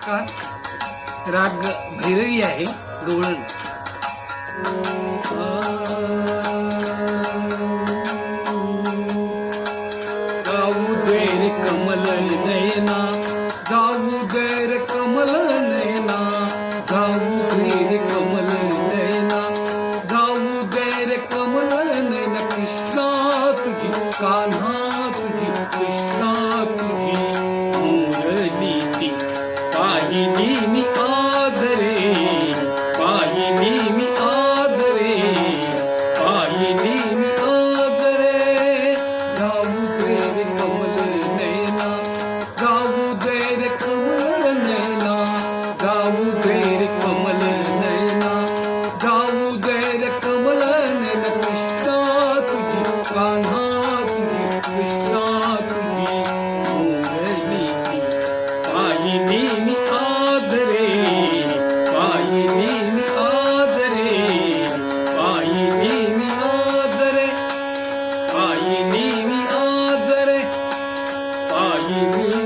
नमस्कार. राग भैरवी आहे, गवळण. गाऊ दे रे कमल नयना, गाऊ दे रे कमल नयना, गाऊ दे रे कमल नयना, गाऊ दे रे कमल नयना. कृष्णा तुझी, कान्हा तुझी, कृष्णा तुझी मुरलीची पाहिली मी आज रे, पाहिली मी आज रे, पाहिली मी आज रे. गाऊ दे रे कमल नयना, गाऊ दे रे कमल नयना, गाऊ दे रे कमल नयना, गाऊ दे रे कमल नयना. कृष्णा तुझी, कान्हा तुझी, कृष्णा तुझी मुरलीची पाहिली मी आज रे, पाहिली मी आज रे, पाहिली मी आज रे, पाहिली मी आज रे, पाहिली